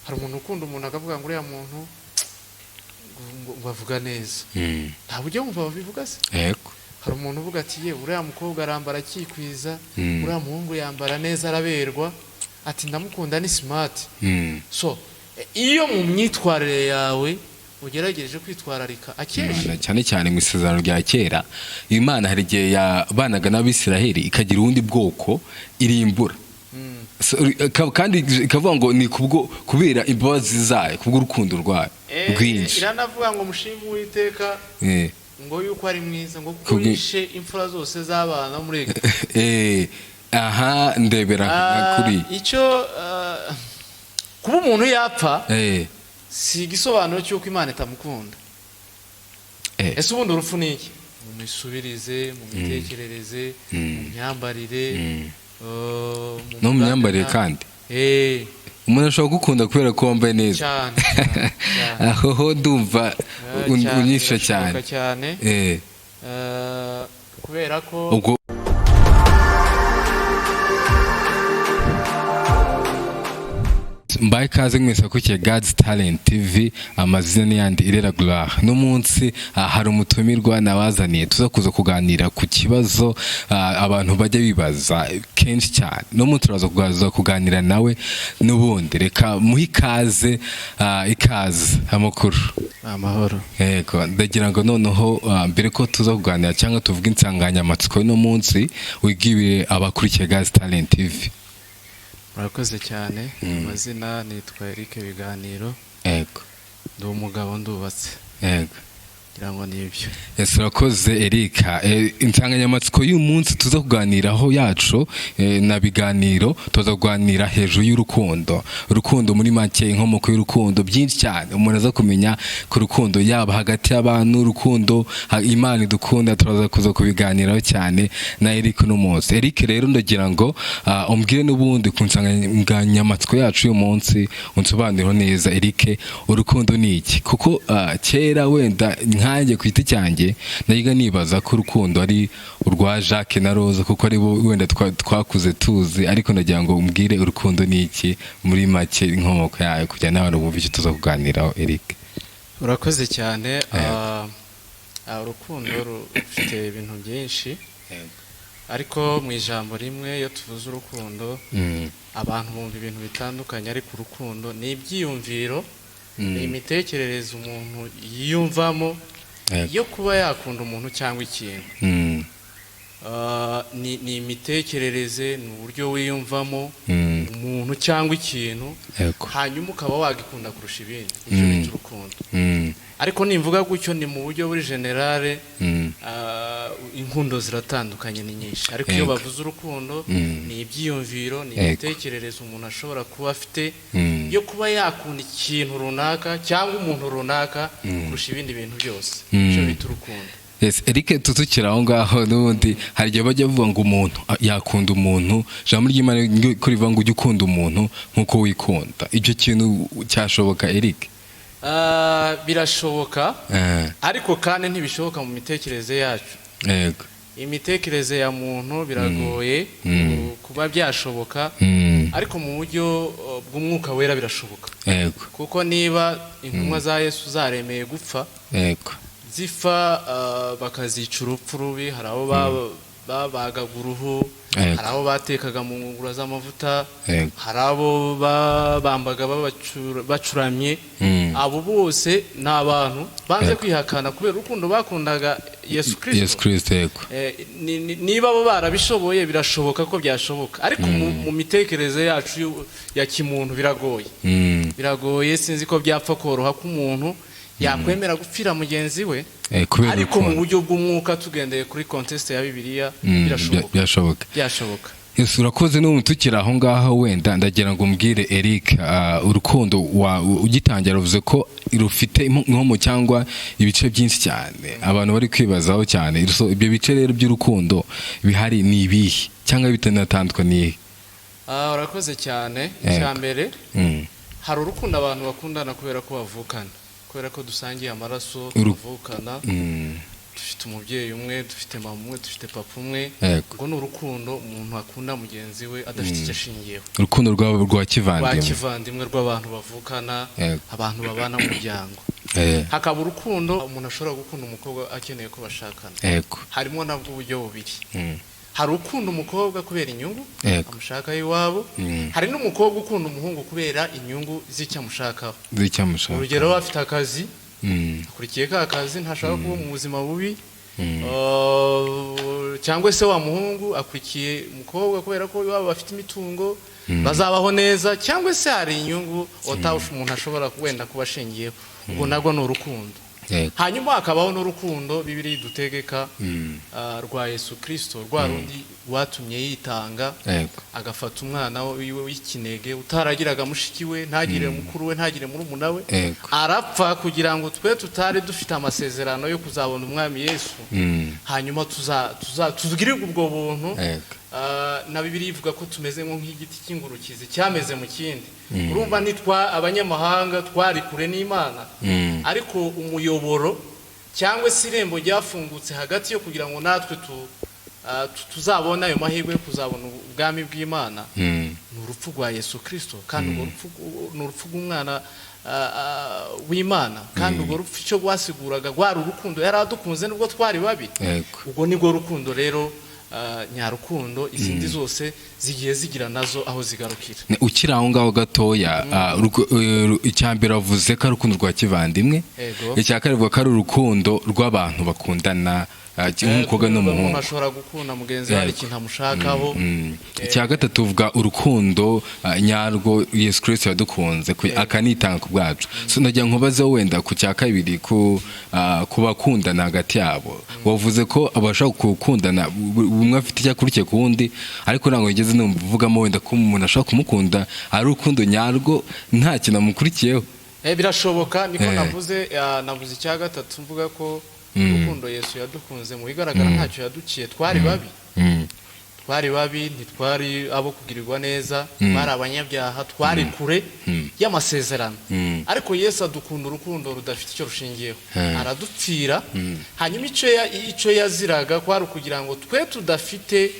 hari umuntu ukunda umuntu akavuga ngo uriya muntu ngo avuga neza nta buryo wumva babivuga se yego hari umuntu uvuga ati ye uriya mukobwa arambara akikwiza uriya muhungu yambara neza araberwa ati ndamukunda ni smart so iyo mu myitwarire yawe ugerageje kwitwararika akenshi cyane cyane mu isezerano rya kera Imana hari igihe yabanaga n'Abisiraheli ikagira ubundi bwoko irimbura kandi ikavuga ngo ni kubera imbabazi zayo kubw'urukundo rwayo rwinshi iranavuga ngo mushime Uwiteka ngo yuko ari mwiza ngo kurishe imfura zose z'abana muri aha ndebera kuri icyo kuba umuntu yapfa si igisobanuro cy'uko Imana itamukunda ese ubundi urupfu ni iki mu misubirize mu mitekerereze mu myambarire no mu myambarire kandi umuntu ashobora gukunda kubera ko wambaye neza cyane aho ndumva unyisha cyane kubera ko mbaye kaze mwese kukiye God's Talent TV amazina ni yandi Irera Gloire no munsi hari umutumirwa nabazaniye tuza kuza kuganira ku kibazo abantu bajya bibaza kenshi cyane no munsi turaza kuganira nawe n'ubundi reka muhikaze ikaze amakuru amahoro yego ndagira ngo noneho mbere ko tuza kuganira cyangwa tuvuga insanganyamatsiko no munsi wigibire abakurikiye God's Talent TV. Murakoze cyane amazina nitwa Eric Biganiro yego ndi umugabo ndubatse yego ngira ngo nibyo urakoze Eric insanganyamatsiko y'umunsi tuza kuganiraho yacu na Biganiro tuza kuganira hejuru y'urukundo muri make inkomoko y'urukundo byinshi cyane umuntu aza kumenya ku rukundo yaba hagati y'abantu urukundo Imana idukunda turaza kuza kubiganiraho cyane na Eric n'umunsi Eric rero ndagira ngo umbwire n'ubundi ku nsanganyamatsiko yacu y'umunsi unsobanurire neza Eric urukundo ni iki kuko kera wenda nkanjye kwita cyanjye nayiga nibaza ko urukundo ari urwa Jacques na Rose kuko ari bo wenda twakuze tuzi ariko nagira ngo umbwire urukundo ni iki muri make inkomoko yayo kujya n'abantu bumva icyo tuza kuganiraho Eric. Urakoze cyane urukundo rufite ibintu byinshi ariko mu ijambo rimwe iyo tuvuze urukundo abantu bumva ibintu bitandukanye ariko urukundo ni ibyiyumviro ni imitekerereze umuntu yiyumvamo yo kuba yakunda umuntu cyangwa ikintu ni imitekerereze ni uburyo wiyumvamo umuntu cyangwa ikintu hanyuma ukaba wagikunda kurusha ibindi icyo bita urukundo ariko nimvuga gutyo ni mu buryo buri generale inkundo ziratandukanye ni nyinshi ariko iyo bavuze urukundo ni ibyiyumviro ni imitekerereze umuntu ashobora kuba afite yo kuba yakunda ikintu runaka cyangwa umuntu runaka kurusha ibindi bintu byose icyo bita urukundo. Yes, Eric tutukira aho ngaho n'ubundi hari igihe bajya bavuga ngo umuntu yakunda umuntu jambo ry'Imana ko rivuga ngo ujye ukunda umuntu nkuko wikunda icyo kintu cyashoboka Eric? Birashoboka ariko kandi ntibishoboka mu mitekerereze yacu. Yego. Imitekerereze ya muntu biragoye kuba byashoboka ariko mu buryo bw'umwuka wera birashoboka. Yego. Kuko niba intumwa za Yesu zaremeye gupfa yego zifa bakazica urupfu rubi hari abo babagaga uruhu hari abo batekaga mu ngungura z'amavuta hari abo bambaga bacuramye abo bose ni abantu banze kwihakana kubera urukundo bakundaga Yesu Kristo yego niba abo barabishoboye birashoboka ko byashoboka ariko mu mitekerereze yacu ya kimuntu biragoye sinzi ko byapfa koroha ko umuntu yakwemera gupfira mugenzi we ariko mu buryo bw'umwuka tugendeye kuri contexte ya Bibiliya byashoboka. Yesu urakoze no mutukira aho ngaho wenda ndagira ngo mbwire Eric urukundo ugitangira uvuze ko rufite inkomo cyangwa ibice byinshi cyane abantu bari kwibazaho cyane ibyo bice rero by'urukundo bihari ni ibihe cyangwa bitanatandukaniye? Urakoze cyane cyambere hari urukundo abantu bakundana kubera ko bavukana kubera ko dusangiye amaraso tuvukana dufite umubyeyi umwe, dufite mama umwe, dufite papa umwe. Ubwo ni urukundo umuntu akunda mugenzi we adafite icyo ashingiyeho. Urukundo rwa kivandimwe. Rwa kivandimwe rw'abantu bavukana, abantu babana mu muryango. Hakaba urukundo umuntu ashobora gukunda umukobwa akeneye ko bashakana. Harimo nabwo uburyo bubiri. Hari ukunda umukobwa kubera inyungu amushaka iwabo, hari n'umukobwa ukunda umuhungu kubera inyungu z'icyamushakaho. Urugero afite akazi, akurikiye ka kazi ntashaka kuba mu buzima bubi, cyangwa se wa muhungu akurikiye umukobwa kubera ko iwabo bafite imitungo bazabaho neza, cyangwa se hari inyungu umuntu ashobora wenda kuba ashingiyeho. Ubwo nabwo ni urukundo. Hanyuma hakabaho n'urukundo Bibiliya idutegeka rwa Yesu Kristo, rwa rundi rwatumye yitanga agafata umwana wiwe w'ikinege utaragiraga mushiki we, ntagire mukuru we, ntagire murumuna we, arapfa kugira ngo twe tutari dufite amasezerano yo kuzabona umwami Yesu, hanyuma tugirirwe ubwo buntu. Na Bibiliya ivuga ko tumeze nk'igiti cy'ingurukizi cyameze mu kindi. Urumva nitwa abanyamahanga twari kure n'Imana, ariko umuyoboro cyangwa se irembo ryafungutse hagati yo kugira ngo natwe tuzabona ayo mahirwe yo kuzabona ubwami bw'Imana, ni urupfu rwa Yesu Kristo, kandi urwo rupfu ni urupfu rw'umwana w'Imana, kandi urwo rupfu icyo rwasiguraga rwari urukundo, yari adukunze nubwo twari babi. Ubwo nibwo rukundo rero nyarukundo izindi zose zigiye zigira nazo aho zigarukira. Ukiri aho ngaho gatoya, icyambere avuze ko ari urukundo rwa kivandimwe, icya kabiri avuga ko ari urukundo rw'abantu bakundana nk'umukobwa n'umuhungu. Umuntu ashobora gukunda mugenzi we hari ikintu amushakaho. Icya gatatu uvuga urukundo nyarwo Yesu Kristo yadukunze akanitanga ku bwacu. So ndagira nkubaze wenda ku cya kabiri ku bakundana hagati yabo, wavuze ko abashaka gukundana umwe afite icyo akurikiye ku wundi, ariko ntabwo yigeze numvugamo wenda ko umuntu ashaka kumukunda ari urukundo nyarwo nta kintu amukurikiyeho. Birashoboka, niko navuze icya gatatu mvuga ko urukundo Yesu yadukunze mu bigaragara ntacyo yaduciye, twari babi, ntitwari abo kugirirwa neza, twari abanyabyaha, twari kure y'amasezerano, ariko Yesu adukunda urukundo rudafite icyo rushingiyeho, aradupfira. Hanyuma icyo yaziraga kwari ukugira ngo twe tudafite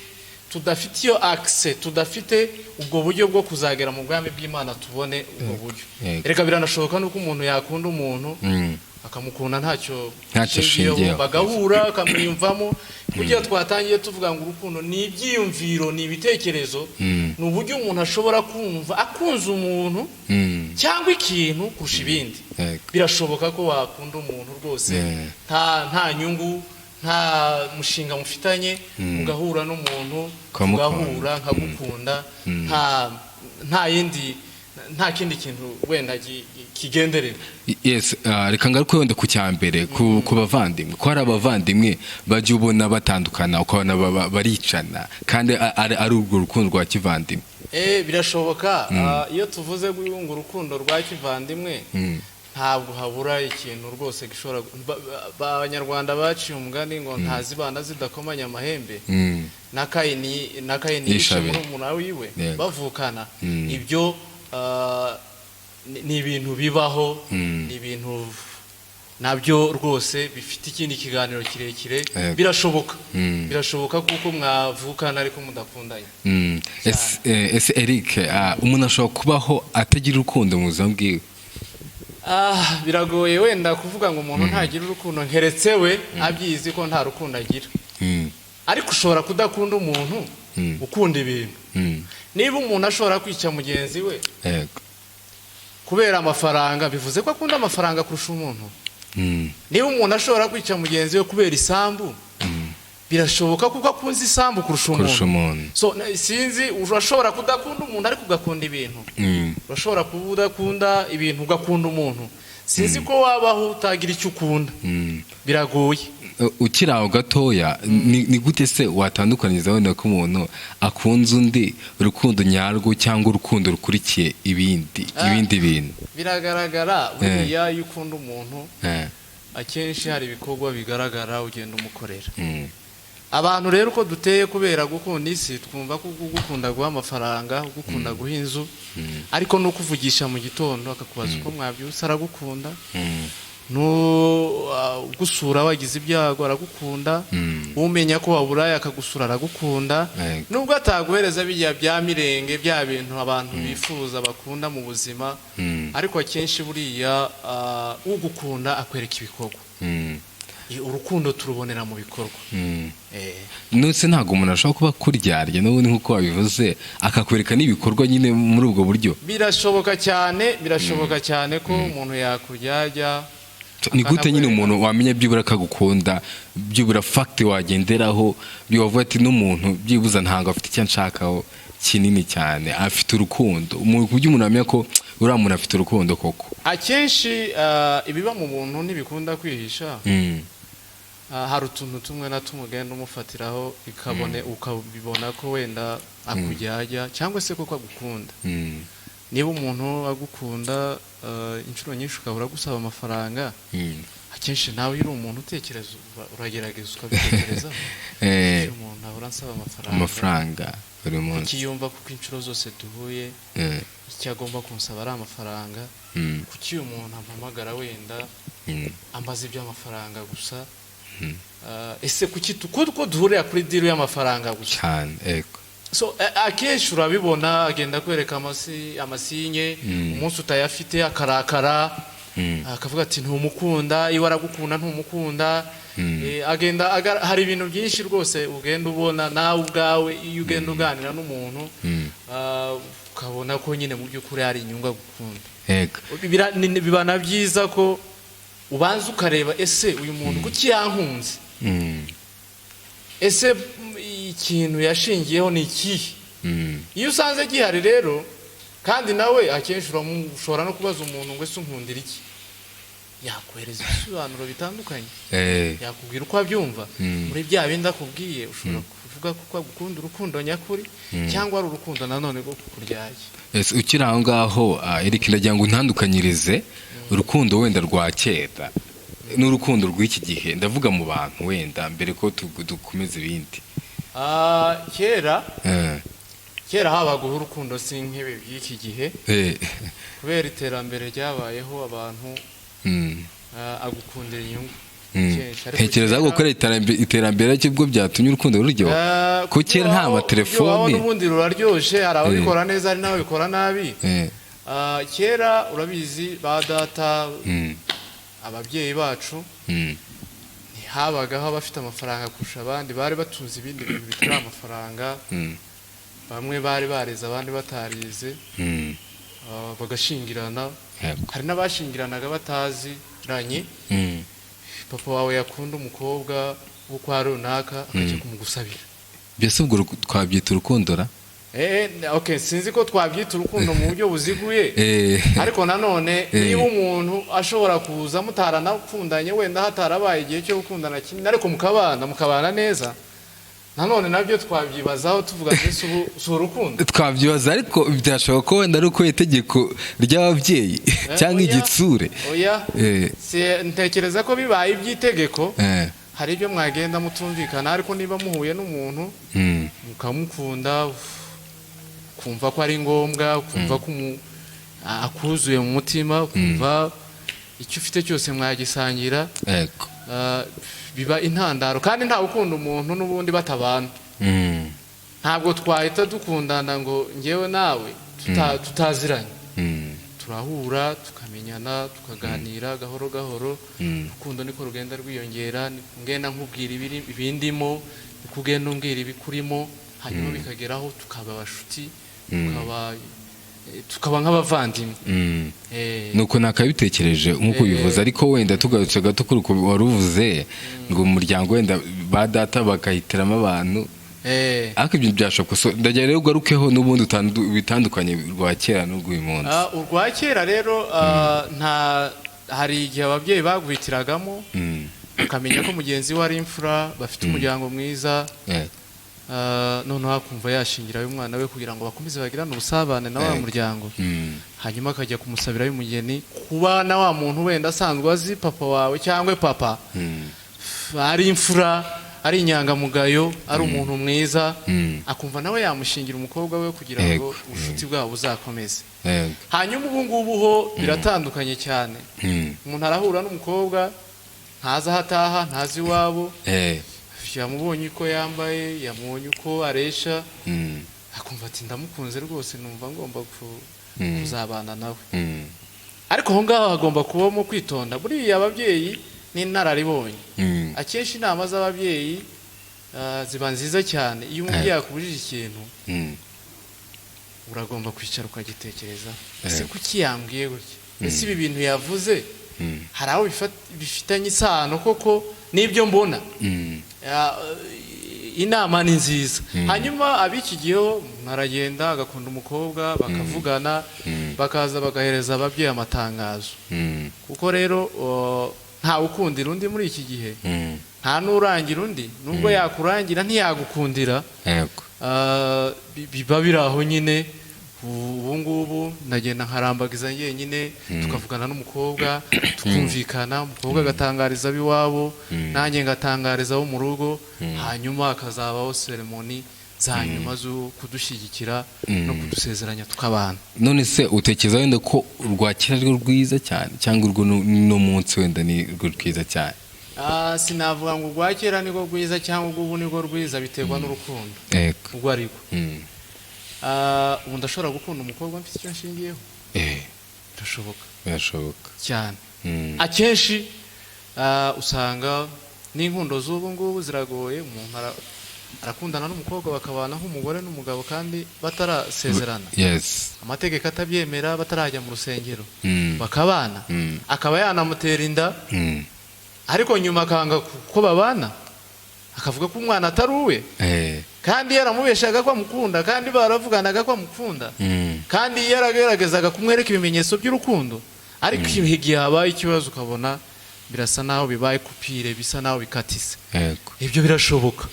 iyo akise, tudafite ubwo buryo bwo kuzagera mu bwami bw'Imana tubone ubwo buryo. Reka biranashoboka nuko umuntu yakunda umuntu akamukunda ntacyo shingiyeho, bagahura akamwiyumvamo. Kugira twatangiye tuvuga ngo urukundo ni ibyiyumviro, ni ibitekerezo, ni uburyo umuntu ashobora kumva akunze umuntu cyangwa ikintu kurusha ibindi. Birashoboka ko wakunda umuntu rwose nta nyungu, nta mushinga mufitanye, ugahura n'umuntu ugahura nkagukunda, nta kindi kintu wenda kigenderera. Yes, reka ngaruke wenda ku cyambere ku bavandimwe, ko hari abavandimwe bajya ubona batandukana ukabona baricana kandi ari urwo rukundo rwa kivandimwe. Birashoboka. Iyo tuvuze ngo urukundo rwa kivandimwe ntabwo habura ikintu rwose gishobora. Abanyarwanda baciye umugani ngo ntazibana zidakomanya amahembe, na Kayini yishe murumuna wiwe bavukana. Ibyo ni ibintu bibaho, ni ibintu nabyo rwose bifite ikindi kiganiro kirekire. Birashoboka kuko mwavukana ariko mudakundanye. Ese Eric, umuntu ashobora kubaho atagira urukundo mu buzima bwiwe? Biragoye wenda kuvuga ngo umuntu ntagira urukundo nkeretse we abyizi ko nta rukundo agira. Ariko ushobora kudakunda umuntu ukunda ibintu. Niba umuntu ashobora kwica mugenzi we kubera amafaranga, bivuze ko akunda amafaranga kurusha umuntu. Niba umuntu ashobora kwica mugenzi we kubera isambu, birashoboka kuko akunze isambu kurusha umuntu. So sinzi, urashobora kudakunda umuntu ariko ugakunda ibintu, urashobora kuba udakunda ibintu ugakunda umuntu. Sinzi ko wabaho utagira icyo ukunda, biragoye. Ukiri aho gatoya, ni gute se watandukanyiriza wenda ko umuntu akunze undi urukundo nyarwo cyangwa urukundo rukurikiye ibindi bintu? Biragaragara buriya iyo ukunda umuntu akenshi hari ibikorwa bigaragara ugenda umukorera. Abantu rero uko duteye kubera gukunda isi, twumva ko gukunda guha amafaranga, gukunda guha inzu, ariko no kuvugisha mu gitondo akakubaza uko mwabyutse aragukunda, gusura wagize ibyago aragukunda, umenya ko waburaye akagusura aragukunda, nubwo ataguhereza bijya bya mirenge bya bintu abantu bifuza bakunda mu buzima, ariko akenshi buriya ugukunda akwereka ibikorwa. Urukundo turubonera mu bikorwa. Nose ntago umuntu ashobora kuba kuryarya n'ubundi nkuko wabivuze akakwereka n'ibikorwa nyine muri ubwo buryo. Birashoboka cyane ko umuntu yakuryarya. Ni gute nyine umuntu wamenya byibura akagukunda, byibura fact wagenderaho, byovuga ati n'umuntu byibuza ntango afite icyo nshakaho kinini cyane, afite urukundo. Umuntu kujya umuntu amenya ko uriya muntu afite urukundo koko. Akenshi ibiba mu buntu ntibikunda kwihisha. Hari utuntu tumwe na tumwe ugenda umufatiraho ukabibona ko wenda akujyajya cyangwa se koko agukunda. Niba umuntu agukunda inshuro nyinshi ukabura gusaba amafaranga, akenshi nawe uri umuntu utekereza, uragerageza ukabitekerezaho. Umuntu ahora ansaba amafaranga buri munsi, ukiyumva kuko inshuro zose duhuye icyo agomba kunsaba ari amafaranga, kuki uyu muntu ampamagara wenda ambaza iby'amafaranga gusa. Ese kuki ko duhurira kuri deal y'amafaranga gusa cyane? So akenshi urabibona agenda kwereka amasinye, umunsi utayafite akarakara, akavuga ati ntumukunda, iyo aragukunda ntumukunda. Agenda hari ibintu byinshi rwose ugenda ubona nawe ubwawe iyo ugenda uganira n'umuntu, ukabona ko nyine mu by'ukuri hari inyungu agukunda. Biba na byiza ko ubanza ukareba, ese uyu muntu kuki yankunze, ese ikintu yashingiyeho ni ikihe. Iyo usanze gihari rero, kandi nawe akenshi ushobora no kubaza umuntu ngo ese unkundira iki, yakohereza ibisobanuro bitandukanye, yakubwira uko abyumva. Muri bya bindi akubwiye ushobora kuvuga ko agukunda urukundo nyakuri, cyangwa ari urukundo nanone rwo kukuryaye. Ukiri aho ngaho Eric, ndagira ngo untandukanyirize urukundo wenda rwa kera n'urukundo rw'iki gihe, ndavuga mu bantu wenda mbere ko dukomeza ibindi. Kera habagaho urukundo si nk'ibi by'iki gihe, kubera iterambere ryabayeho abantu agukundira inyungu. Ntekereza ko gukora iterambere cy'ubwo byatumye urukundo ruryoha, ko kera nta matelefoni. Ubundi ruraryoshye, hari ababikora neza hari n'ababikora nabi. Kera urabizi ba data, ababyeyi bacu, ntihabagaho abafite amafaranga kurusha abandi, bari batunze ibindi bintu bitari amafaranga. Bamwe bari bareze abandi batarize, bagashingirana. Hari n'abashingiranaga bataziranye. Papa wawe yakunda umukobwa wo kwa runaka akajya kumugusabira. Byose ubwo twabyita urukundo ra? Sinzi ko twabyita urukundo mu buryo buziguye, ariko nanone niba umuntu ashobora kuza mutaranakundanye, wenda hatarabaye igihe cyo gukundana kinini, ariko mukabana neza, nanone nabyo twabyibazaho tuvuga ati si urukundo. Twabyibaza, ariko byashoboka ko wenda ari uko itegeko ry'ababyeyi cyangwa igitsure. Ntekereza ko bibaye iby'itegeko, hari ibyo mwagenda mutumvikana, ariko niba muhuye n'umuntu mukamukunda, kumva ko ari ngombwa, kumva ko akuzuye mu mutima, kumva icyo ufite cyose mwagisangira, biba intandaro. Kandi nta ukunda umuntu n'ubundi batabana. Ntabwo twahita dukundana ngo ngewe nawe tutaziranye. Turahura tukamenyana tukaganira gahoro gahoro, urukundo niko rugenda rwiyongera, ngenda nkubwira ibindimo, kugenda umbwira ibikurimo, hanyuma bikageraho tukaba abashuti, tukaba nk'abavandimwe. Nuko nakabitekereje nk'uko bivuze, ariko wenda tugarutse gato kuri uko waruvuze ngo umuryango wenda ba data bagahitiramo abantu, ariko ibyo byashoboka. Ndagira rero ugarukeho n'ubundi bitandukanye rwa kera n'urw'uyu munsi. Urwa kera rero hari igihe ababyeyi baguhitiragamo, ukamenya ko mugenzi we ari imfura, bafite umuryango mwiza, noneho akumva yashingirayo umwana we kugira ngo bakomeze bagirane ubusabane na wa muryango. Hanyuma akajya kumusabirayo umugeni, kuba na wa muntu wenda asanzwe azi papa wawe cyangwa papa ari imfura, ari inyangamugayo ari umuntu mwiza akumva nawe yamushingira umukobwa we kugira ngo ubucuti bwabo buzakomeze. Hanyuma ubu ngubu ho biratandukanye cyane. Umuntu arahura n'umukobwa ntazi aho ataha, ntazi iwabo, yamubonye uko yambaye, yamubonye uko aresha, akumva ati ndamukunze rwose, numva ngomba kuzabana nawe. Ariko aho ngaho hagomba kubamo kwitonda. Buriya ababyeyi n'inararibonye, akenshi inama z'ababyeyi ziba nziza cyane. Iyo umubyeyi yakubujije ikintu uragomba kwicara ukagitekereza, ese kuki yambwiye gutya, ese ibi bintu yavuze hari aho bifitanye isano koko n'ibyo mbona. Inama ni nziza. Hanyuma abikigiyeho naragenda agakunda umukobwa, bakavugana, bakaza bagahereza ababyeyi amatangazo. Kuko rero nta ukundira undi muri iki gihe, nta n'urangira undi, nubwo yakurangira ntiyagukundira. Biba biri aho nyine. Ubu ngubu ndagenda nkarambagiza njyenyine, tukavugana n'umukobwa, tukumvikana, umukobwa agatangariza ab'iwabo, nanjye ngatangariza abo mu rugo, hanyuma hakazabaho seremoni za nyuma zo kudushyigikira no kudusezeranya tukabana. None se utekereza wenda ko urwakira rwo rwiza cyane cyangwa urwo no munsi wenda ni rwo rwiza cyane? Sinavuga ngo urwakira niko rwiza cyangwa urw'ubu niko rwiza, biterwa n'urukundo urwo ari rwo. Ubu ndashobora gukunda umukobwa mfite icyo nshingiyeho? Birashoboka cyane. Akenshi usanga n'inkundo z'ubu ngubu ziragoye. Umuntu arakundana n'umukobwa bakabana nk'umugore n'umugabo kandi batarasezerana, amategeko atabyemera, batarajya mu rusengero, bakabana, akaba yanamutera inda, ariko nyuma akanga ko babana, akavuga ko umwana atari uwe, kandi yaramubeshaga ko amukunda, kandi baravuganaga ko amukunda, kandi yarageragezaga kumwereka ibimenyetso by'urukundo. Ariko igihe habaye ikibazo ukabona birasa naho bibaye kupire, bisa naho bikatise. Ibyo birashoboka.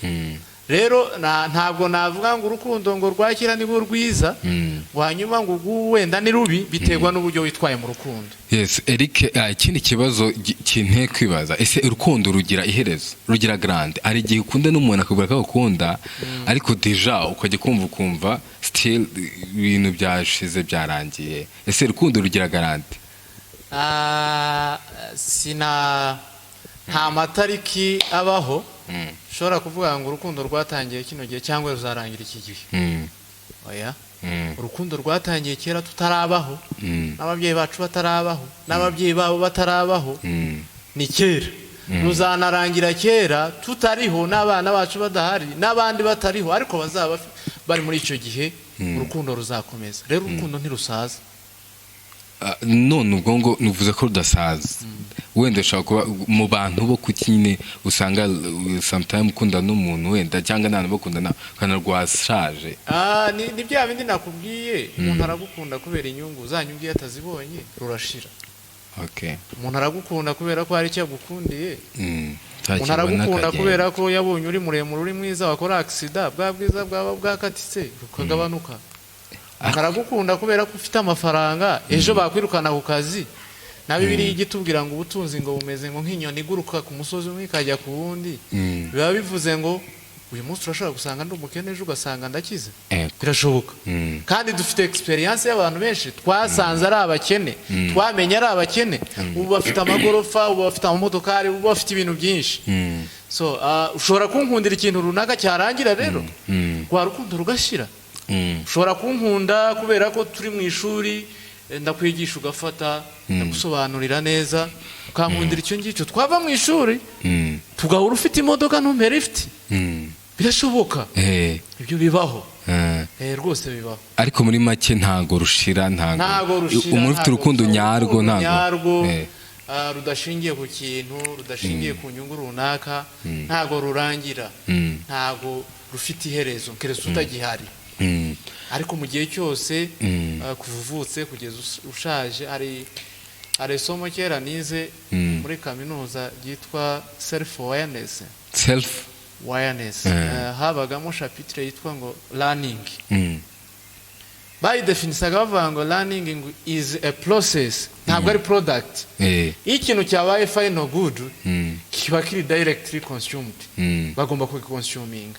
Rero ntabwo navuga ngo urukundo ngo rwakira nibwo rwiza, hanyuma ngo wenda ni rubi, biterwa n'uburyo witwaye mu rukundo. Eric, ikindi kibazo kinteye kwibaza, ese urukundo rugira iherezo, rugira grande? Ari igihe ukunda n'umuntu akubwira ko agukunda, ariko deja ukajya kumva still ibintu byashize byarangiye. Ese urukundo rugira grande? Nta matariki abaho ushobora kuvuga ngo urukundo rwatangiye kino gihe cyangwa ruzarangira iki gihe. Oya, urukundo rwatangiye kera tutarabaho, n'ababyeyi bacu batarabaho, n'ababyeyi babo batarabaho, ni kera. Ruzanarangira kera tutariho, n'abana bacu badahari, n'abandi batariho, ariko bazaba bari muri icyo gihe, urukundo ruzakomeza. Rero urukundo ntirusaza. None ubwo ngo nuvuze ko rudasaza, wenda ushobora kuba mu bantu bo kukine usanga sometimes ukunda n'umuntu wenda cyangwa nta bakundana kana rwashaje. Ni bya bindi nakubwiye, umuntu aragukunda kubera inyungu zanyu ngiye atazibonye rurashira. Umuntu aragukunda kubera ko hari icyo agukundiye, umuntu aragukunda kubera ko yabonye uri muremure, uri mwiza, wakora accident, bwa bwiza bwaba bwakatitse ukagabanuka. Aragukunda kubera ko ufite amafaranga, ejo bakwirukana ku kazi. Na Bibiliya igitubwira ngo ubutunzi ngo bumeze ngo nk'inyoni iguruka ku musozi umwe ikajya ku wundi. Biba bivuze ngo uyu munsi urashobora gusanga ndi umukene, ejo ugasanga ndakize. Birashoboka. Kandi dufite experience y'abantu benshi twasanze ari abakene, twamenye ari abakene, ubu bafite amagorofa, ubu bafite amamodokari, ubu bafite ibintu byinshi. So ushobora kunkundira ikintu runaka cyarangira, rero kwa rukundo rugashira. Ushobora kunkunda kubera ko turi mu ishuri, ndakwigisha ugafata, ndagusobanurira neza, ukankundira icyo ngicyo, twava mu ishuri tugahura ufite imodoka ntumbere ifite. Birashoboka. Ibyo bibaho. Rwose bibaho. Ariko muri make ntago rushira, umuntu ufite urukundo nyarwo ntago rudashingiye ku kintu, rudashingiye ku nyungu runaka, ntago rurangira, ntago rufite iherezo, keretse utagihari. Ariko mu gihe cyose kuva uvutse kugeza ushaje, hari isomo kera nize muri kaminuza ryitwa self awareness. Habagamo chapitre yitwa ngo learning. Bayidefinisaga bavuga ngo learning is a process, ntabwo ari product. Iyo ikintu cyabaye final good kiba kiri directly consumed, bagomba kugiconsuminga.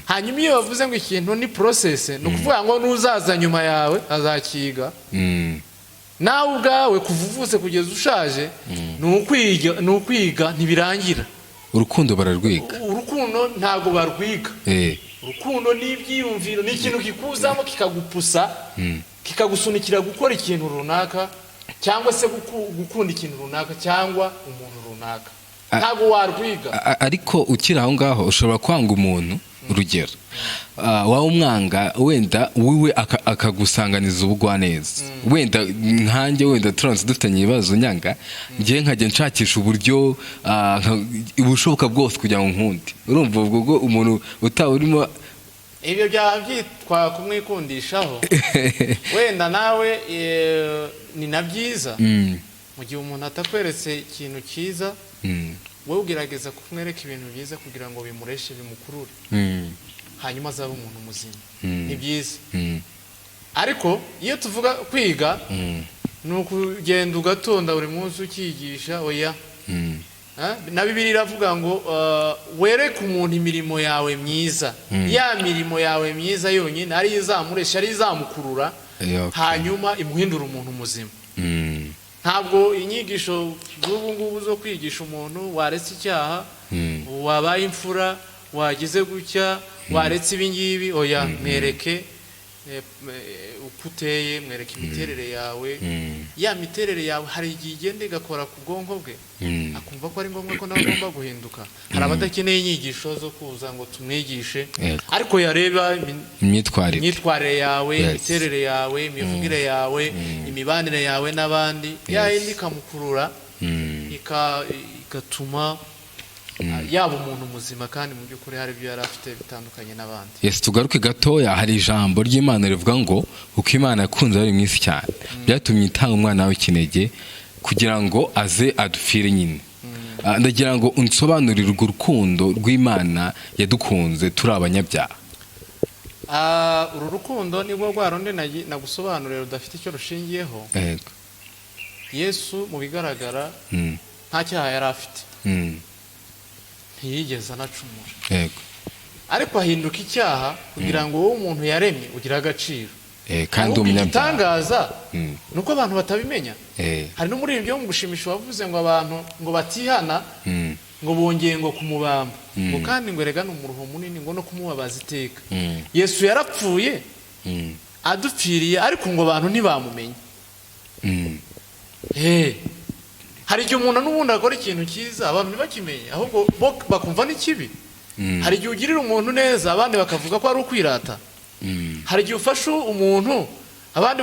Hanyuma iyo bavuze ngo ikintu ni process, no kuvuga ngo nuzaza nyuma yawe azakiga, nawe ubwawe kuvuvuse kugeza ushaje, nukwiga ntibirangira. Urukundo bararwiga, urukundo ntago barwiga. Urukundo ni ibyiyumviro, ni ikintu kikuzamo kikagupusa, kikagusunikira gukora ikintu runaka, cyangwa se gukunda ikintu runaka cyangwa umuntu runaka. Ntago warwiga. Ariko ukiri aho ngaho ushobora kwanga umuntu, urugero wawe umwanga, wenda wiwe akagusanganiza ubugwaneza, wenda nkanjye, wenda turanze dufitanye ibibazo nyanga, ngiye nkajya nshakisha uburyo ubushoboka bwose kugira ngo nkunde. Urumva ubwo umuntu urimo ibyo byaba byitwa kumwikundishaho. Wenda nawe ni na byiza mu gihe umuntu atakweretse ikintu cyiza, wowe ugerageza kumwereka ibintu byiza kugira ngo bimureshe, bimukurure, hanyuma azabe umuntu muzima. Ni byiza. Ariko iyo tuvuga kwiga, ni ukugenda ugatonda buri munsi ukigisha. Oya, na Bibiliya iravuga ngo wereke umuntu imirimo yawe myiza. Ya mirimo yawe myiza yonyine ari izamuresha, ari izamukurura, hanyuma imuhindura umuntu muzima. Ntabwo inyigisho z'ubu ngubu zo kwigisha umuntu waretse icyaha, wabaye imfura, wagize gutya, waretse ibi ngibi. Oya, mwereke uko uteye, mwereke imiterere yawe. Ya miterere yawe hari igihe igenda igakora ku bwonko bwe, akumva ko ari ngombwa ko nawe agomba guhinduka. Hari abadakeneye inyigisho zo kuza ngo tumwigishe, ariko yareba imyitwarire yawe, imiterere yawe, imivugire yawe, imibanire yawe n'abandi, yayindi ikamukurura, igatuma yaba umuntu muzima, kandi mu by'ukuri hari ibyo yari afite bitandukanye n'abandi. Yes, tugaruke gatoya. Hari ijambo ry'Imana rivuga ngo uko Imana yakunze abari mu isi cyane byatumye itanga umwana w'ikinege kugira ngo aze adupfire nyine. Ndagira ngo unsobanurire urwo rukundo rw'Imana yadukunze turi abanyabyaha. Uru rukundo nibwo rwa rundi nagusobanurira rudafite icyo rushingiyeho. Yesu mu bigaragara nta cyaha yari afite, ntiyigeze anacumura, ariko ahinduka icyaha kugira ngo wowe umuntu yaremye ugire agaciro. Kandi igitangaza ni uko abantu batabimenya. Hari n'umuririmbyi wo mu gushimisha wavuze ngo abantu ngo batihana, ngo bongeye ngo kumubamba, ngo kandi ngo erega n'umuruho munini ngo no kumubabaza iteka. Yesu yarapfuye adupfiriye, ariko ngo abantu ntibamumenye. Hari igihe umuntu n'ubundi akora ikintu cyiza abantu ntibakimenye, ahubwo bakumva ni kibi. Hari igihe ugirira umuntu neza abandi bakavuga ko ari ukwirata. Hari igihe ufasha umuntu abandi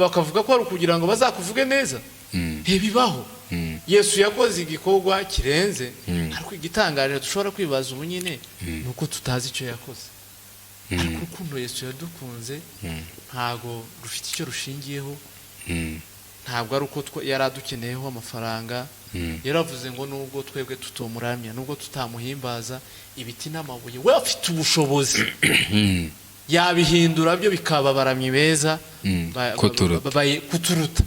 bakavuga ko ari ukugira ngo bazakuvuge neza. Bibaho. Yesu yakoze igikorwa kirenze, ariko igitangaje dushobora kwibaza ubu nyine ni uko tutazi icyo yakoze. Ariko urukundo Yesu yadukunze ntago rufite icyo rushingiyeho. Ntabwo ari uko yari adukeneyeho amafaranga. Yaravuze ngo nubwo twebwe tutomuramya, nubwo tutamuhimbaza, ibiti n'amabuye we afite ubushobozi yabihindura byo bikaba baramyi beza kuturuta.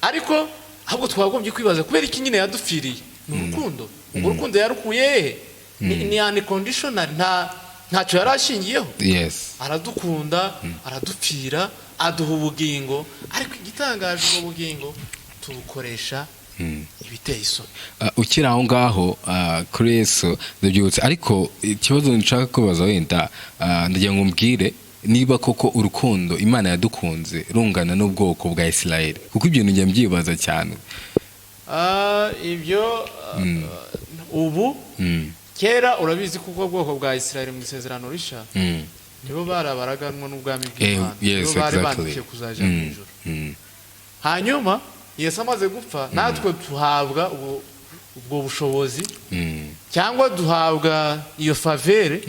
Ariko ahubwo twagombye kwibaza kubera iki nyine yadupfiriye. Ni urukundo. Urukundo yarukuye hehe? Ni unconditional, ntacyo yari ashingiyeho. Aradukunda, aradupfira, aduha ubugingo, ariko igitangaje ubwo bugingo tubukoresha ibiteye isoni. Ukiri aho ngaho kuri Yesu ndabyutse, ariko ikibazo nshaka kubaza wenda ndagira ngo mbwire niba koko urukundo Imana yadukunze rungana n'ubwoko bwa Isirayeli, kuko ibyo njya mbyibaza cyane. Ibyo ubu kera urabizi kuko ubwoko bwa Isirayeli mu isezerano rishya nibo barabaraganwa n'ubwami bw'Imana, nibo bari bandikiye kuzaja mu ijuru. Hanyuma Yesu amaze gupfa, natwe tuhabwa ubwo bushobozi, cyangwa duhabwa iyo favere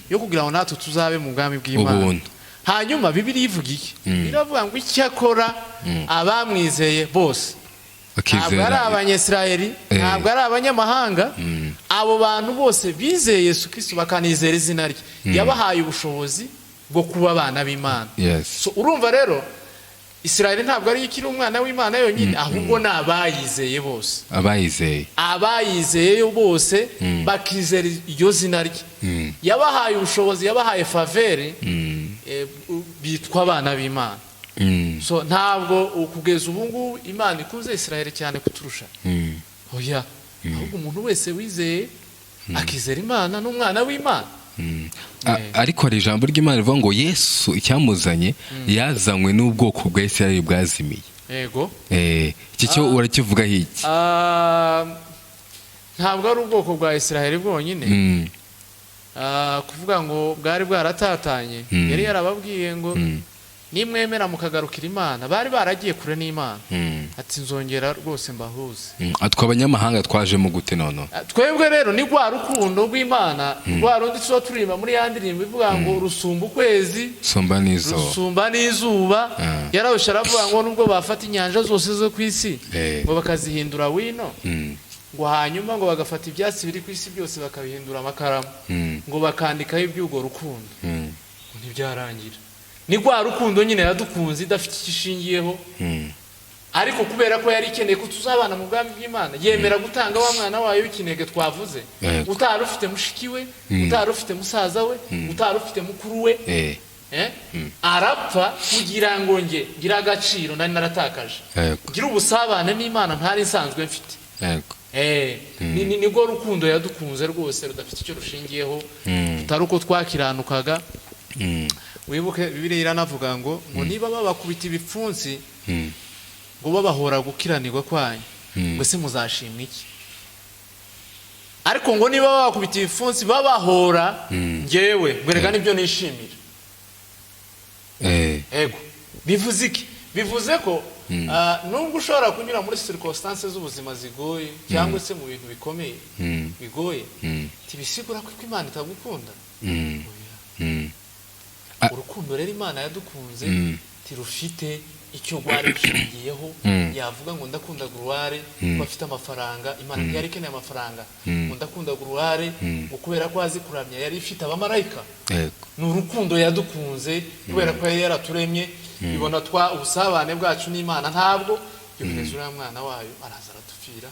yo kugira ngo natwe tuzabe mu bwami bw'Imana. Hanyuma Bibiliya ivuga iki? Iravuga ngo icyakora abamwizeye bose, ntabwo ari Abanyisirayeli, ntabwo ari abanyamahanga, abo bantu bose bizeye Yesu Kristo bakanizera izina rye, yabahaye ubushobozi bwo kuba abana b'Imana. Yes. Urumva rero Isirayeli ntabwo ari ikiri umwana w'Imana yonyine, ahubwo n'abayizeye bose, abayizeye bose bakizera iryo zina rye, yabahaye ubushobozi, yabahaye favere, bitwa abana b'Imana. So ntabwo kugeza ubu ngubu Imana ikuze Isirayeli cyane kuturusha, oya, ahubwo umuntu wese wizeye akizera Imana n'umwana w'Imana. Ariko hari ijambo ry'Imana rivuga ngo Yesu icyamuzanye yazanywe n'ubwoko bwa Isirayeli bwazimiye. Yego. Iki cyo urakivuga iki? Ntabwo ari ubwoko bwa Isirayeli bwonyine, kuvuga ngo bwari bwaratatanye, yari yarababwiye ngo nimwemera mukagarukira Imana, bari baragiye kure n'Imana, ati nzongera rwose mbahuze. Atwa abanyamahanga twajemo gute none? Twebwe rero ni rwa rukundo rw'Imana, rwa rundi tuba turirimba muri ya ndirimbo ivuga ngo rusumba ukwezi, rusumba n'izuba. Yarabusha aravuga ngo nubwo bafata inyanja zose zo ku isi ngo bakazihindura wino, ngo hanyuma ngo bagafata ibyatsi biri ku isi byose bakabihindura amakaramu, ngo bakandikaho iby'urwo rukundo, ngo ntibyarangira. Ni rwa rukundo nyine yadukunze idafite ikishingiyeho, ariko kubera ko yari ikeneye ko tuzabana mu bwami bw'Imana, yemera gutanga wa mwana wayo w'ikinege twavuze, utari ufite mushiki we, utari ufite musaza we, utari ufite mukuru we, arapfa kugira ngo nge ngira agaciro nari naratakaje, ngira ubusabane n'Imana ntari nsanzwe mfite. Ni rwo rukundo yadukunze rwose rudafite icyo rushingiyeho, tutari uko twakiranukaga. Wibuke Bibiliya iranavuga ngo niba babakubita ibipfunsi ngo babahora gukiranirwa kwanyu, ngo se muzashimwa iki? Ariko ngo niba babakubita ibipfunsi babahora ngewe, ngo reka nibyo nishimira. Ego bivuze iki? Bivuze ko nubwo ushobora kunyura muri circumstances z'ubuzima zigoye cyangwa se mu bintu bikomeye bigoye, tibisigura ko Imana itagukunda. Urukundo rero Imana yadukunze tirufite icyo rwari rushingiyeho. Yavuga ngo ndakunda Gloire ko afite amafaranga, Imana ntiyari ikeneye amafaranga, ngo ndakunda Gloire ngo kubera ko azi kuramya, yari ifite abamarayika. Ni urukundo yadukunze kubera ko yari yaraturemye, ibona ubusabane bwacu n'Imana, ntabwo yohereza uriya mwana wayo araza aratupfira,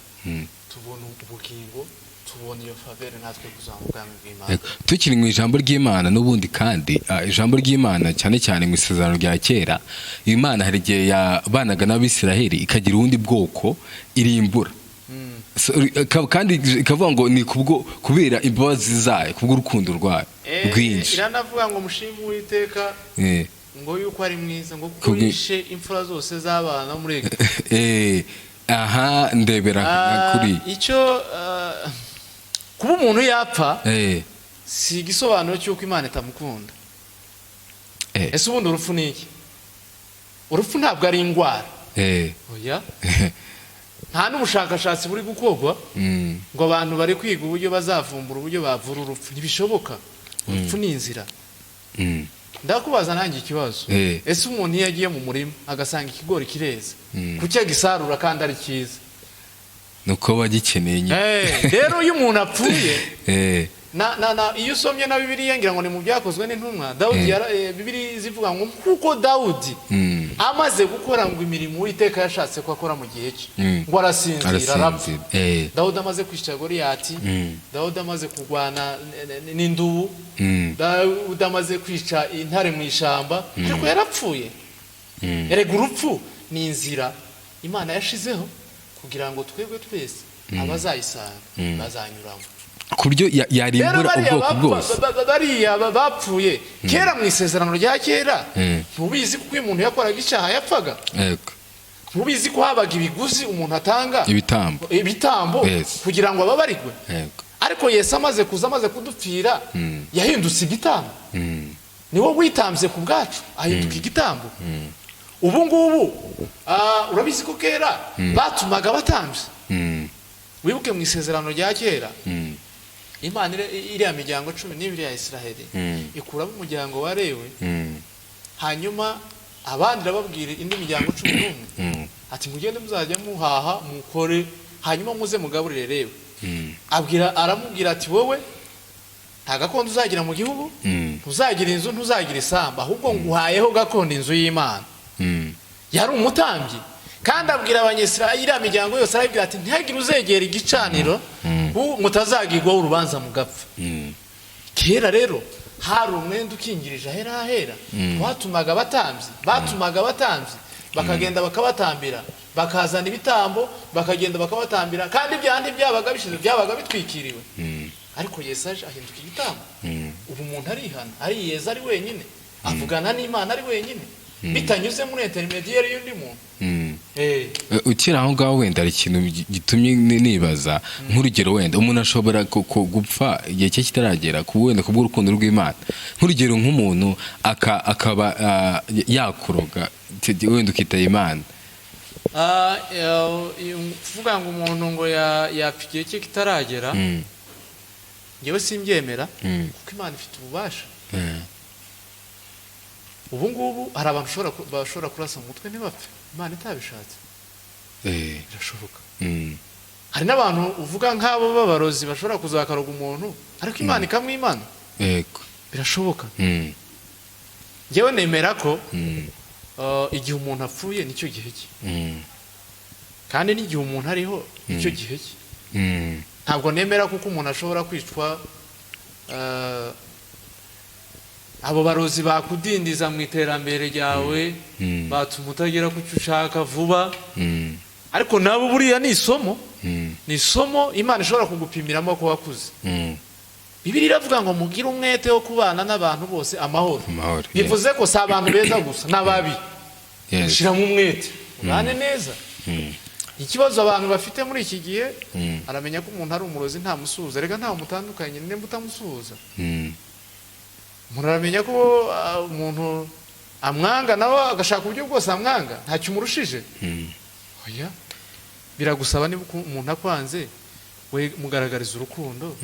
tubona ubugingo, tubona iyo favere natwe kuzaba mu bwami bw'Imana. Tukiri mu ijambo ry'Imana n'ubundi kandi ijambo ry'Imana cyane cyane mu isezerano rya kera, Imana hari igihe yabanaga n'Abisiraheli ikagira ubundi bwoko irimbura, kandi ikavuga ngo ni kubera imbabazi zayo, kubw'urukundo rwayo rwinshi. Iranavuga ngo mushime Uwiteka ngo yuko ari mwiza, ngo kuko yishe imfura zose z'abana muri aha ndebera kuri icyo kuba umuntu yapfa si igisobanuro cy'uko Imana itamukunda. Ese ubundi urupfu ni iki? Urupfu ntabwo ari indwara, oya, nta n'ubushakashatsi buri gukorwa ngo abantu bari kwiga uburyo bazavumbura uburyo bavura urupfu, ntibishoboka. Urupfu ni inzira. Ndakubaza nanjye ikibazo, ese umuntu iyo yagiye mu murima agasanga ikigori kireze, kuki agisarura kandi ari cyiza? Nuko bagikeneye nyine. Rero iyo umuntu apfuye, iyo usomye na Bibiliya ngira ngo ni mu byakozwe n'intumwa, Dawudi Bibiliya zivuga ngo kuko Dawudi amaze gukora ngo imirimo Uwiteka yashatse ko akora mu gihe cye, ngo arasinzira arapfa. Dawudi amaze kwica Goliyati, Dawudi amaze kurwana n'indubu, Dawudi amaze kwica intare mu ishyamba, ariko yarapfuye. Erega urupfu ni inzira Imana yashizeho kugira ngo twebwe twese abazayisanga bazanyuramo, ku buryo yarimbura ubwoko bwose. Bariya bapfuye kera mu isezerano rya kera, ntubizi kuko iyo umuntu yakoraga icyaha yapfaga. Ntubizi ko habaga ibiguzi umuntu atanga, ibitambo kugira ngo ababarirwe. Ariko Yesu amaze kuza, amaze kudupfira, yahindutse igitambo. Niwe witambye ku bwacu, ahinduka igitambo. Ubu ngubu urabizi ko kera batumaga abatambyi. Wibuke mu isezerano rya kera, Imana iriya miryango 12 ya Isiraheli ikuramo umuryango wa Lewi, hanyuma abandi rababwira indi miryango 11 ati mugende muzajya muhaha mukore, hanyuma muze mugaburire Lewi. Aramubwira ati wowe nta gakondo uzagira mu gihugu, ntuzagira inzu, ntuzagira isamba, ahubwo nguhayeho gakondo inzu y'Imana. yari umutambyi kandi abwira abanyesirayeli iriya miryango yose arabwira ati ntihagire uzegera igicaniro mutazagirwaho urubanza mugapfa. Kera rero hari umwenda ukingirije ahera ahera watumaga abatambyi bakagenda bakabatambira bakazana ibitambo bakagenda bakabatambira kandi byandi byabaga bishize byabaga bitwikiriwe. Ariko Yesu aje ahinduka igitambo. Ubu umuntu arihana ariyeza ari wenyine avugana n'Imana ari wenyine bitanyuze muri intermediaire y'undi muntu. Ukira aho ngaho wenda ari ikintu gitumye nibaza nk'urugero wenda umuntu ashobora gupfa igihe cye kitaragera wenda kubw'urukundo rw'Imana. Nk'urugero nk'umuntu akaba yakuroga wenda ukitaba Imana. Kuvuga ngo umuntu ngo yapfa igihe cye kitaragera ngewe simbyemera kuko Imana ifite ububasha. Ubu ngubu hari abantu bashobora kurasa mu mutwe ntibapfe Imana itabishatse. Birashoboka. Hari n'abantu uvuga nk'abo b'abarozi bashobora kuzakaroga umuntu ariko Imana ikamwimana. Birashoboka. Ngewe nemera ko igihe umuntu apfuye nicyo gihe cye kandi n'igihe umuntu ariho nicyo gihe cye. Ntabwo nemera kuko umuntu ashobora kwicwa abo barozi bakudindiza mu iterambere ryawe batuma utagera ku cyo ushaka vuba. Ariko nabo buriya ni isomo Imana ishobora kugupimiramo ko wakuze. Bibiliya iravuga ngo mugire umwete wo kubana n'abantu bose amahoro. Bivuze ko si abantu beza gusa n'ababi. Shiramo umwete ubane neza. Ikibazo abantu bafite muri iki gihe aramenya ko umuntu ari umurozi ntamusuhuza rega ntawe mutandukanye nimba utamusuhuza. Umuntu aramenya ko umuntu amwanga nawe agashaka uburyo bwose amwanga ntacyo umurushije. Oya biragusaba niba umuntu akwanze we mugaragariza urukundo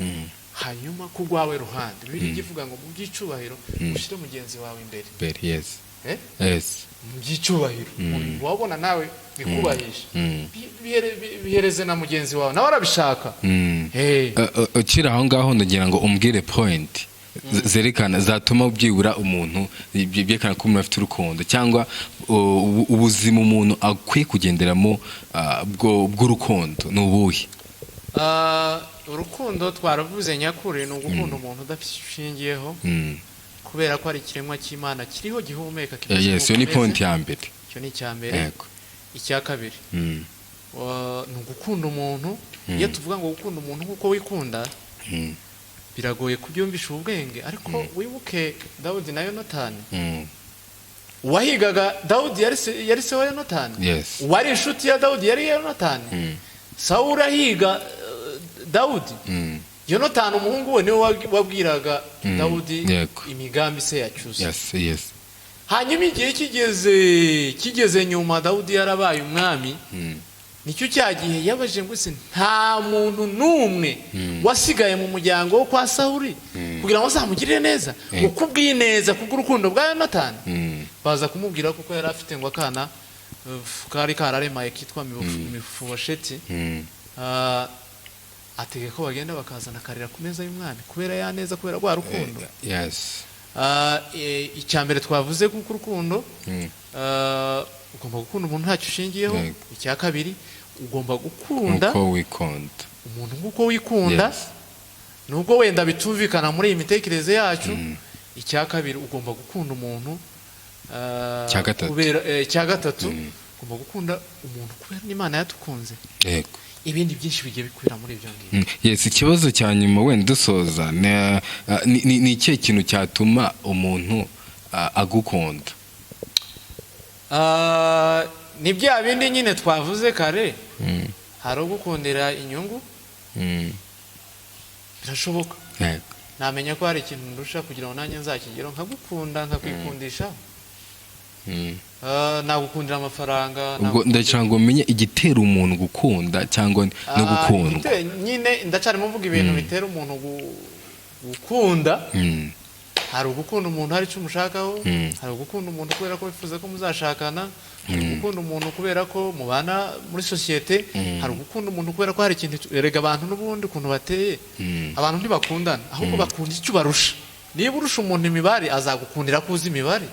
hanyuma kugwawe ruhande. Bibiliya ivuga ngo mu byicubahiro ushire mugenzi wawe imbere. Yes. Mu byicubahiro wabona nawe bikubahisha bihereze na mugenzi wawe nawe arabishaka. Ukira aho ngaho ndagira ngo umbwire point zerekana zatuma byibura umuntu byekana ko umuntu afite urukundo cyangwa ubuzima umuntu akwiye kugenderamo bw'urukundo n'ubuhe. Urukundo twaravuze nyakuri ni ugukunda umuntu udashingiyeho kubera ko ari ikiremwa cy'Imana kiriho gihumeka. Yes, yo ni point ya mbere. Cyo ni icya mbere. Icya kabiri ni ugukunda umuntu. Iyo tuvuga ngo gukunda umuntu nk'uko wikunda biragoye kubyumvisha ubwenge ariko wibuke Dawudi na Yonatani. Uwahigaga Dawudi yari se wa Yonatani. Uwari inshuti ya Dawudi yari Yonatani. Sawuli ahiga Dawudi. Yonatani umuhungu we niwe wabwiraga Dawudi imigambi se yacuze. Hanyuma igihe kigeze nyuma Dawudi yarabaye umwami. Nicyo cyagihe yabaje ngo se nta muntu numwe wasigaye mu muryango wo kwa Sawuli kugira ngo azamugirire neza ukubwiye neza kubw'urukundo bwa Yonatani. Baza kumubwira kuko yari afite ngo akana kari kararemaye kitwa Mifubosheti. Ategeka ko bagenda bakazana karira ku meza y'umwami kubera ya neza kubera rwa rukundo. Icyambere twavuze kuko urukundo ugomba gukunda umuntu ntacyo ushingiyeho. Icya kabiri ugomba gukunda umuntu nk'uko wikunda nubwo wenda bitumvikana muri iyi mitekerereze yacu. Icya kabiri ugomba gukunda umuntu. Icya gatatu ugomba gukunda umuntu kubera n'Imana yatukunze. Ibindi byinshi bigiye bikwira muri ibyo ngibyo. Yes, ikibazo cya nyuma wenda dusoza ni ikihe kintu cyatuma umuntu agukunda? Ni bya bindi nyine twavuze kare. Hari ugukundira inyungu. Birashoboka. Namenya ko hari ikintu ndusha kugira ngo nanjye nzakigeraho nkagukunda nkakwikundisha. Nagukundira amafaranga. Ndashaka ngo menye igitera umuntu gukunda cyangwa no gukundwa. Nyine ndacarimo mvuga ibintu bitera umuntu gukunda. Hari ugukunda umuntu hari icyo umushakaho. Hari ugukunda umuntu kubera ko wifuza ko muzashakana. Hari ugukunda umuntu kubera ko mubana muri sosiyete. Hari ugukunda umuntu kubera ko hari ikintu erega abantu n'ubundi ukuntu bateye. Abantu ntibakundana ahubwo bakunda icyo barusha. Niba urusha umuntu imibare azagukundira ko uzi imibare.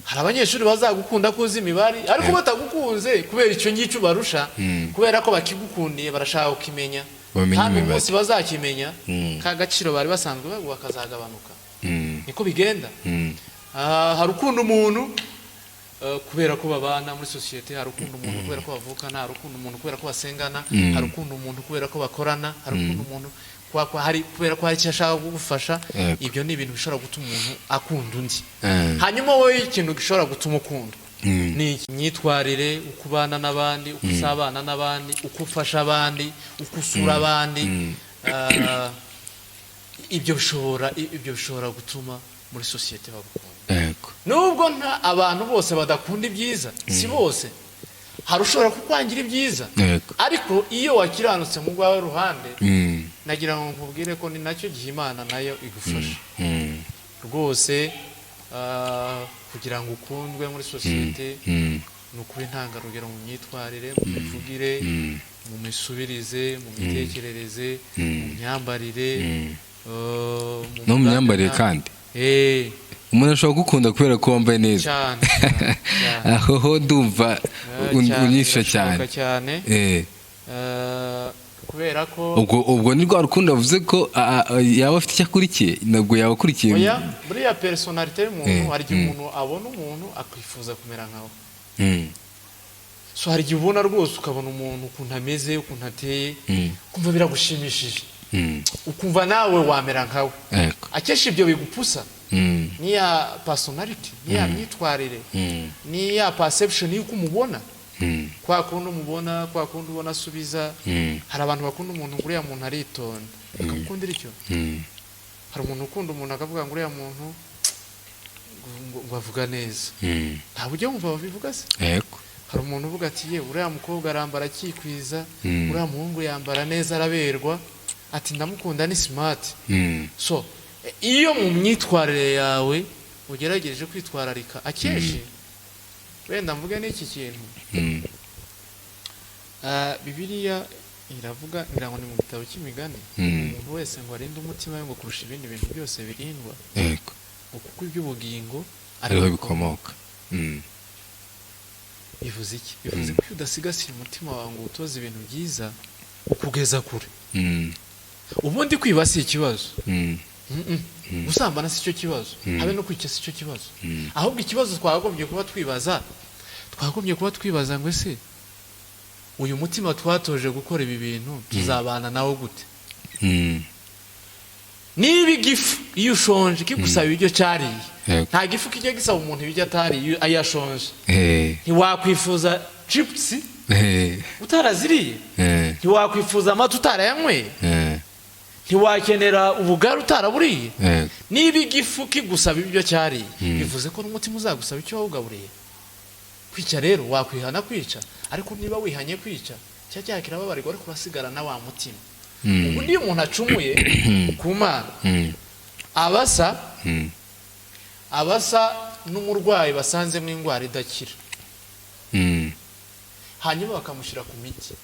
hari abanyeshuri bazagukunda kuzi imibare ariko batagukunze kubera icyo ngicyo barusha kubera ko bakigukundiye barashaka ukimenya kandi umunsi bazakimenya ka gaciro bari basanzwe baguha kazagabanuka niko bigenda hari ukunda umuntu kubera ko babana muri societe, hari ukunda umuntu kubera ko bavukana, hari ukunda umuntu kubera ko basengana, hari ukunda umuntu kubera ko bakorana, hari ukunda umuntu kubera ko hari icyo ashaka kugufasha. Ibyo ni ibintu bishobora gutuma umuntu akunda undi. Hanyuma wowe ikintu gishobora gutuma ukunda ni imyitwarire, uko ubana n'abandi, uko usabana n'abandi, uko ufasha abandi, uko usura abandi. Ibyo bishobora gutuma muri societe bagukunda. Nubwo nta abantu bose badakunda ibyiza, si bose, hari ushobora kukwangira ibyiza, ariko iyo wakiranutse mu rwawe ruhande, nagira ngo nkubwire ko ni nacyo gihe Imana nayo igufasha rwose. Kugira ngo ukundwe muri societe ni ukuba intangarugero mu myitwarire, mu mivugire, mu misubirize, mu mitekerereze, mu myambarire, no mu myambarire kandi umuntu ashobora gukunda kubera ko wambaye neza cyane. aho ndumva unyisha cyane kubera ko ubwo ni rwa rukundo avuze ko yaba afite icyo akurikiye, ntabwo yaba akurikiye buriya personalite y'umuntu. Hari igihe umuntu abona umuntu akwifuza kumera nkawe, so hari igihe ubona rwose ukabona umuntu ukuntu ameze, ukuntu ateye, ukumva biragushimishije, ukumva nawe wamera nkawe. Akenshi ibyo bigupusa niya personality, niya myitwarire, niya perception y'uko umubona, kwa kundi umubona, kwa kundi ubona asubiza. Hari abantu bakunda umuntu ngo uriya muntu aritonda, akakundira icyo. Hari umuntu ukunda umuntu akavuga ngo uriya muntu ngo avuga neza, ntabwo ujya wumva babivuga se. Hari umuntu uvuga ati yewe uriya mukobwa arambara akikwiza, uriya muhungu yambara neza araberwa, ati ndamukunda, ni smart. So iyo mu myitwarire yawe ugerageje kwitwararika, akenshi wenda mvuge n'iki kintu, Bibiliya iravuga, ngira ngo ni mu gitabo cy'imigani, umuntu wese ngo arinde umutima we ngo kurusha ibindi bintu byose birindwa, kuko iby'ubugingo ariho bikomoka. Bivuze iki? Bivuze ko iyo udasigasira umutima wawe ngo utoze ibintu byiza ukugeza kure. Ubundi kwiba si ikibazo, gusambana si cyo kibazo, habe no kwica si cyo kibazo. Ahubwo ikibazo twagombye kuba twibaza ngo ese uyu mutima twatoje gukora ibi bintu tuzabana nawo gute? Niba igifu iyo ushonje kigusaba ibiryo cyariye, nta gifu kijya gisaba umuntu ibiryo atariye iyo ashonje. Ntiwakwifuza chips utaraziriye, ntiwakwifuza amata utarayanyweye, ntiwakenera ubugari utaraburiye. Niba igifu kigusaba ibiryo cyariye, bivuze ko n'umutima uzagusaba icyo wawugaburiye. Kwica rero wakwihana kwica, ariko niba wihanye kwica cya cyaha kirababarirwa, ariko urasigara na wa mutima. Ubu niyo umuntu acumuye ku Mana, abasa n'umurwayi basanzemo indwara idakira, hanyuma bakamushyira ku miti.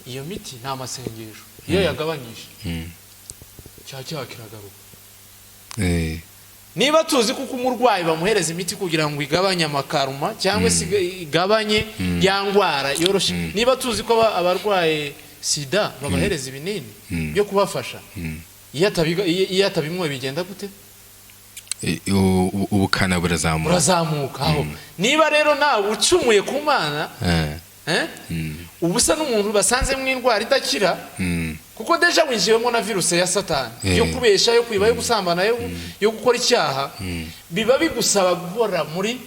Iyo miti nta masengesho, iyo yagabanyije cya cyaha kiragaruka. Niba tuzi kuko umurwayi bamuhereza imiti kugira ngo igabanye amakaruma cyangwa se igabanye ya ndwara yoroshye, niba tuzi ko abarwaye sida babahereza ibinini byo kubafasha, iyo atabimwe bigenda gute? Ubukana burazamuka. Aho niba rero nawe ucumuye ku Mana, ubusa n'umuntu basanze mu indwara idakira, kuko deja winjiyemo na virusi ya Satani yo kubesha, yo kwiba, yo gusambana, yo gukora icyaha. Biba bigusaba guhora muri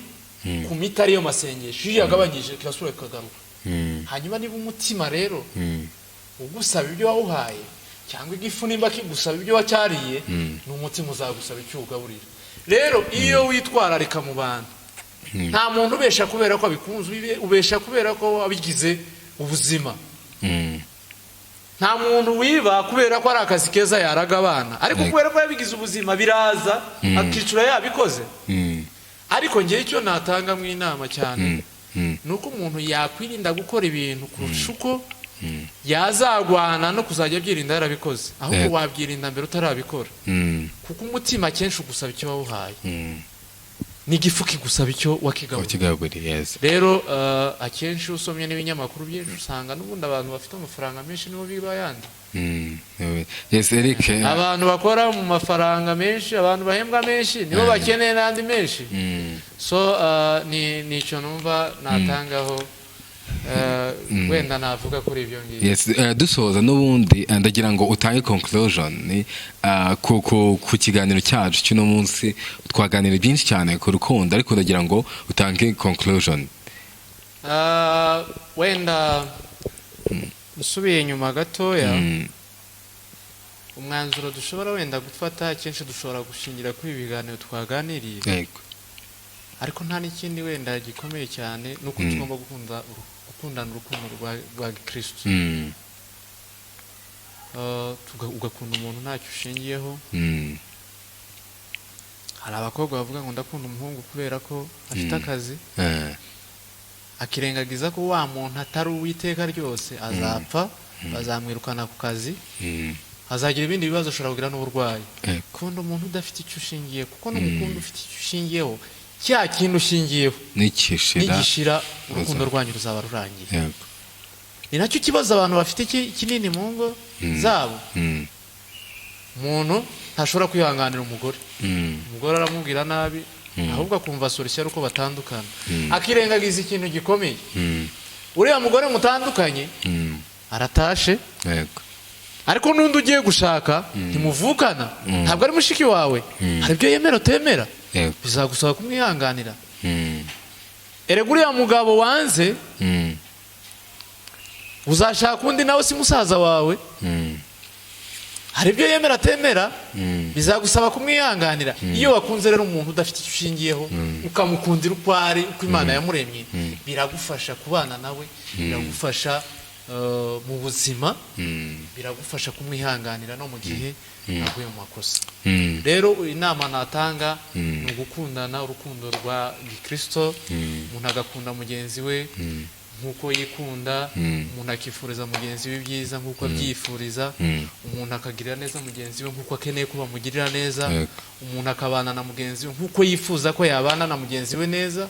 ku miti ariyo masengesho, iyo yagabanyije kirasubira kikagaruka. Hanyuma niba umutima rero ugusaba ibyo wawuhaye, cyangwa igifu nimba kigusaba ibyo wacyariye, n'umutima uzagusaba icyo ugaburira. Rero iyo witwararika mu bantu, nta muntu ubesha kubera ko abikunze, ubesha kubera ko abigize ubuzima. Nta muntu wiba kubera ko ari akazi keza yaraga abana, ariko kubera ko yabigize ubuzima biraza akicura yabikoze. Ariko ngiye icyo natanga mu inama cyane, nuko umuntu yakwirinda gukora ibintu kurusha uko yazagwana no kuzajya byirinda yarabikoze, ahubwo wabyirinda mbere utarabikora, kuko umutima kenshi ugusaba icyo wawuhaye. n'igifu kigusaba icyo wakigaburiye. Rero akenshi usomye n'ibinyamakuru byinshi usanga n'ubundi abantu bafite amafaranga menshi nibo biba yandi. Yes, Eric. Abantu bakora mu mafaranga menshi, abantu bahembwa menshi nibo bakeneye n'andi menshi. So ni icyo numva natangaho wenda navuga kuri ibyo ngibyo. Yes, dusoza n'ubundi ndagira ngo utange conclusion ku kiganiro cyacu cy'uno munsi. Twaganira byinshi cyane ku rukundo, ariko ndagira ngo utange conclusion. Wenda usubiye inyuma gatoya, umwanzuro dushobora wenda gufata akenshi dushobora gushingira kuri ibi biganiro twaganiriye, ariko nta n'ikindi wenda gikomeye cyane nuko tugomba gukundana urukundo rwa Gikristo. Ugakunda umuntu ntacyo ushingiyeho. Hari abakobwa bavuga ngo ndakunda umuhungu kubera ko afite akazi, akirengagiza ko wa muntu atari uwiteka ryose, azapfa, bazamwirukana ku kazi, azagira ibindi bibazo, ashobora kugira n'uburwayi. Kunda umuntu udafite icyo ushingiye, kuko n'umukundo ufite icyo ushingiyeho, cya kintu ushingiyeho nigishira urukundo rwanyu ruzaba rurangiye. Ni nacyo kibazo abantu bafite kinini mu ngo zabo. Umuntu ntashobora kwihanganira umugore aramubwira nabi, ahubwo akumva solution ari uko batandukana, akirengagiza ikintu gikomeye. Uriya mugore mutandukanye aratashe, ariko n'undi ugiye gushaka ntimuvukana, ntabwo ari mushiki wawe, hari ibyo yemera utemera, bizagusaba kumwihanganira. Erega uriya mugabo wanze uzashaka undi nawe si musaza wawe, hari ibyo yemera atemera, bizagusaba kumwihanganira. Iyo wakunze rero umuntu udafite icyo ushingiyeho, ukamukundira uko ari, uko Imana yamuremye, biragufasha kubana nawe, biragufasha mu buzima, biragufasha kumwihanganira no mu gihe aguye mu makosa. Rero inama natanga ni ugukundana urukundo rwa Gikristo, umuntu agakunda mugenzi we nkuko yikunda, umuntu akifuriza mugenzi we byiza nkuko abyifuriza, umuntu akagirira neza mugenzi we nkuko akeneye ko bamugirira neza, umuntu akabana na mugenzi we nkuko yifuza ko yabana na mugenzi we neza,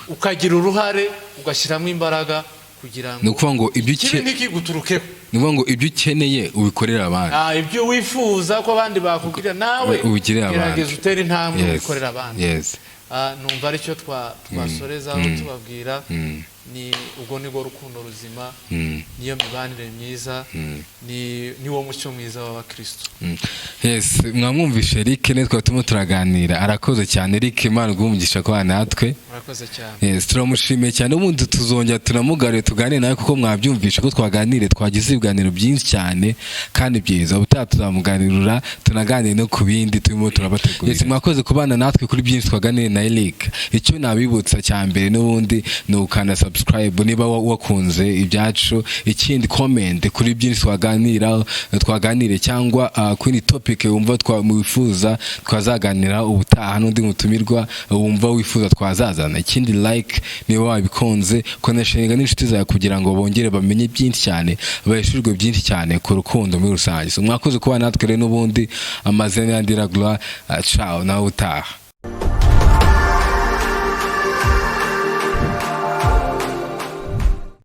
ukagira uruhare, ugashyiramo imbaraga kugira ngo ibyo ukeneye ubikorera abandi, ibyo wifuza ko abandi bakugirira nawe gerageza utere intambwe ubikorera abandi. Numva aricyo twasorezaho tubabwira, ni ubwo nibwo rukundo ruzima, niyo mibanire myiza, ni wo mucyo mwiza w'abakristo. Yes, mwamwumvishe Eric netwa turimo turaganira, arakoze cyane Eric, Imana iguhe ko natwe. Arakoze cyane. Yes, turamushimiye cyane, ubundi tuzongera tunamugarure tuganire nawe, kuko mwabyumvishe ko twaganire, twagize ibiganiro byinshi cyane kandi byiza. Ubutaha tuzamuganirira, tunaganire no ku bindi turimo turabategurira. Yes, mwakoze kubana natwe kuri byinshi twaganire na Eric. Icyo nabibutsa cyambere n'ubundi ni ukanda subscribe niba wakunze ibyacu, ikindi comment kuri byinshi twaganire cyangwa kuri topic wumva mwifuza twazaganira ubutaha, n'undi mutumirwa wumva wifuza twazazana. Ikindi like niba wabikunze, connection n'inshuti zawe kugira ngo bongere bamenye byinshi cyane, baheshurwe byinshi cyane ku rukundo muri rusange. So mwakoze kuba natwe rero, n'ubundi amazina ya Ndiragura, ciao nawe utaha.